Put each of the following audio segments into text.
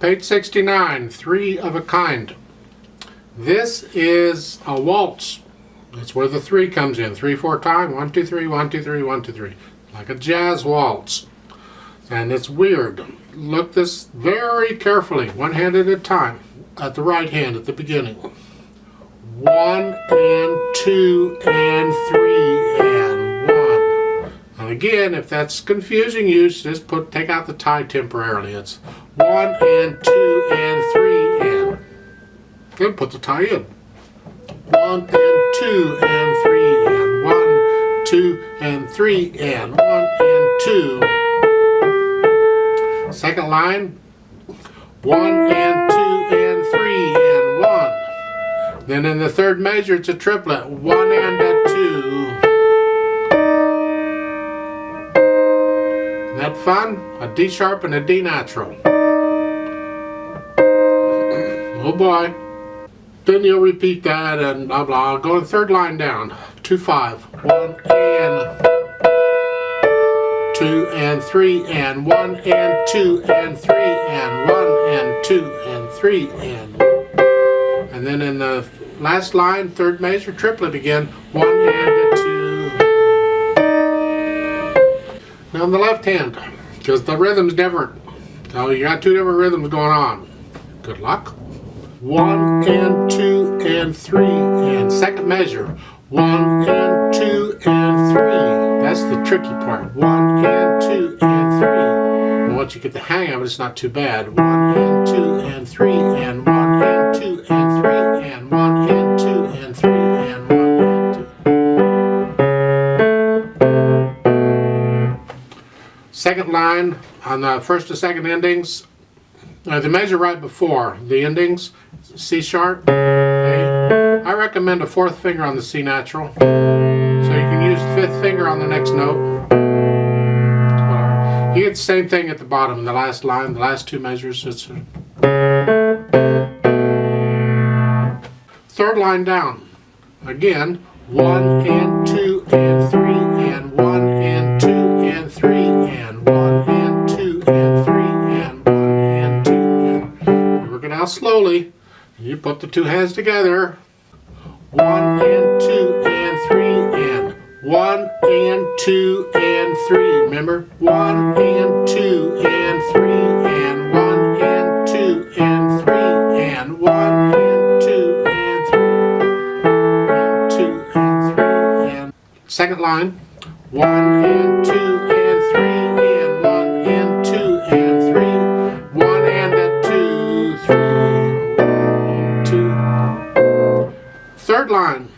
Page 69, Three of a Kind. This is a waltz. That's where the three comes in. 3/4 time. 1, 2, 3, 1, 2, 3, 1, 2, 3. Like a jazz waltz. And it's weird. Look this very carefully, one hand at a time. At the right hand at the beginning. 1 and 2 and 3 and 1. And again, if that's confusing you, just take out the tie temporarily. It's 1 and 2 and 3 and. Then put the tie in. 1 and 2 and 3 and 1, 2 and 3 and 1 and 2. Second line, 1 and 2 and 3 and 1. Then in the third measure it's a triplet, 1 and a 2. Isn't that fun? A D sharp and a D natural. Oh boy. Then you'll repeat that and blah blah. Go the third line down. 2, 5. 1 and 2 and 3 and 1 and 2 and 3 and 1 and 2 and 3 and. And then in the last line, third measure, triplet again. 1 and a 2. Now on the left hand, because the rhythm's different. So you got two different rhythms going on. Good luck. 1 and 2 and 3 and second measure. 1 and 2 and 3. That's the tricky part. 1 and 2 and 3. And once you get the hang of it, it's not too bad. 1 and 2 and 3 and 1 and 2 and 3 and 1 and 2 and 3 and 1 and 2. Second line on the first and second endings. The measure right before the endings, C sharp, A. I recommend a fourth finger on the C natural, so you can use the fifth finger on the next note. Whatever. You get the same thing at the bottom, the last line, the last two measures. It's third line down. Again, 1 and 2 and 3 and 1 and 2 and 3 and 1 and 2 and 3 and 1 and 2 and. Work it out slowly. You put the two hands together. 1 and 2 and 3 and 1 and 2 and 3. Remember? 1 and 2 and 3 and 1 and 2 and 3 and 1 and 2 and 3 and 2 and 3 and. Second line. 1 and 2 and 3 and 1 and 2 and 3. 1 and a 2, 3. Third line,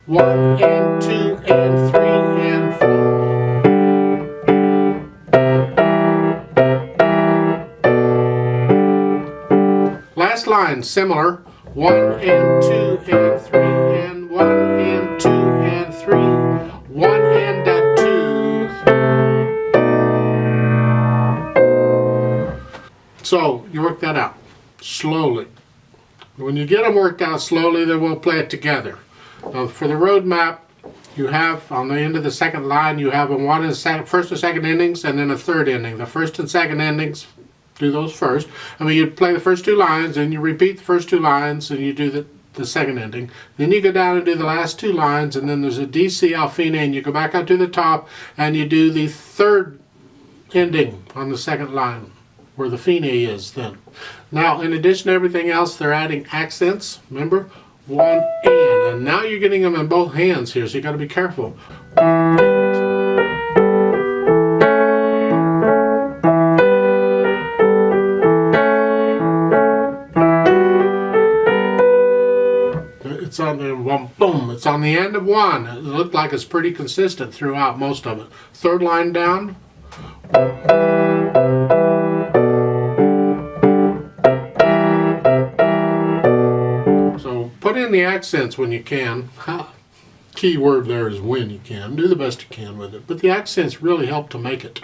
1 and 2 and 3 and 4. Last line, similar, 1 and 2 and 3 and 1 and 2 and 3, 1 and a 2. So, you work that out, slowly. When you get them worked out slowly, then we'll play it together. For the road map, you have on the end of the second line, you have first and second endings, and then a third ending. The first and second endings, do those first. I mean, you play the first two lines, and you repeat the first two lines, and you do the second ending. Then you go down and do the last two lines, and then there's a D, C, Alfine, and you go back up to the top, and you do the third ending on the second line, where the fine is then. Now, in addition to everything else, they're adding accents. Remember? 1 and now you're getting them in both hands here, so you got to be careful. It's on the one, boom. It's on the end of 1. It looked like it's pretty consistent throughout most of it. Third line down. Put in the accents when you can. Key word there is when you can. Do the best you can with it. But the accents really help to make it.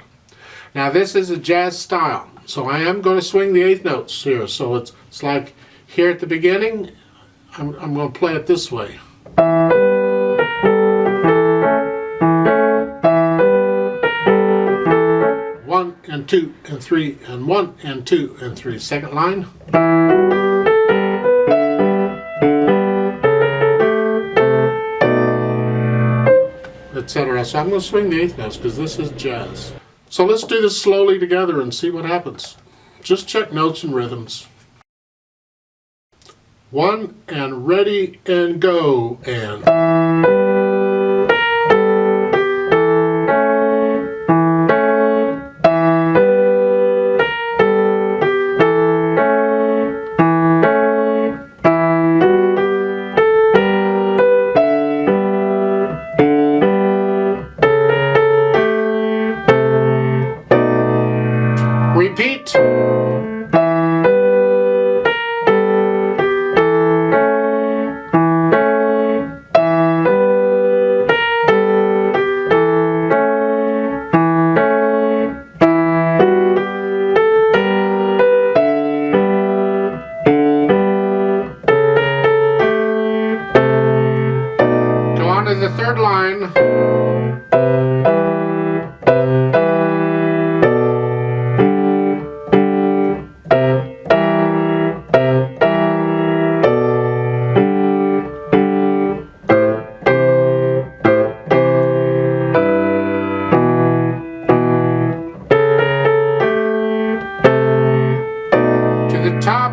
Now this is a jazz style. So I am going to swing the eighth notes here. So it's like here at the beginning, I'm going to play it this way. 1 and 2 and 3 and 1 and 2 and 3. Second line. Etc. So I'm going to swing the eighth notes because this is jazz. So let's do this slowly together and see what happens. Just check notes and rhythms. 1 and ready and go and. Repeat. Go on to the third line. Top.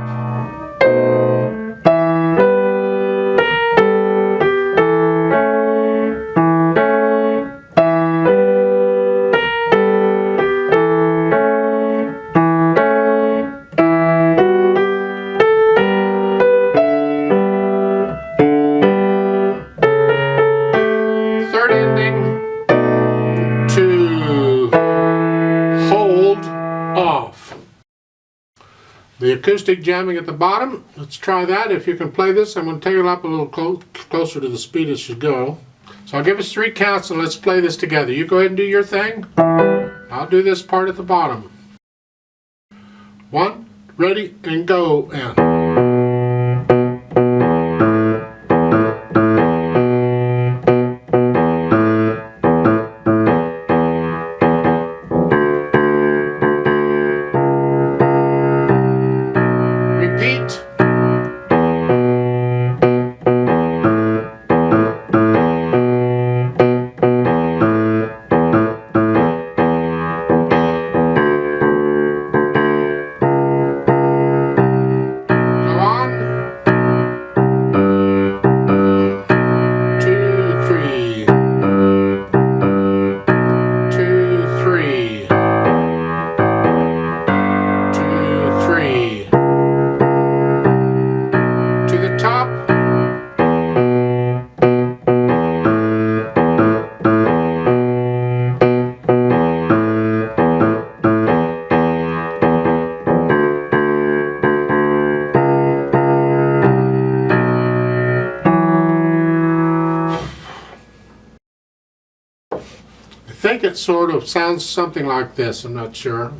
Third ending to hold off. The acoustic jamming at the bottom, let's try that. If you can play this, I'm going to take it up a little closer to the speed it should go. So I'll give us 3 counts and let's play this together. You go ahead and do your thing. I'll do this part at the bottom. 1, ready, and go, and. I think it sort of sounds something like this, I'm not sure.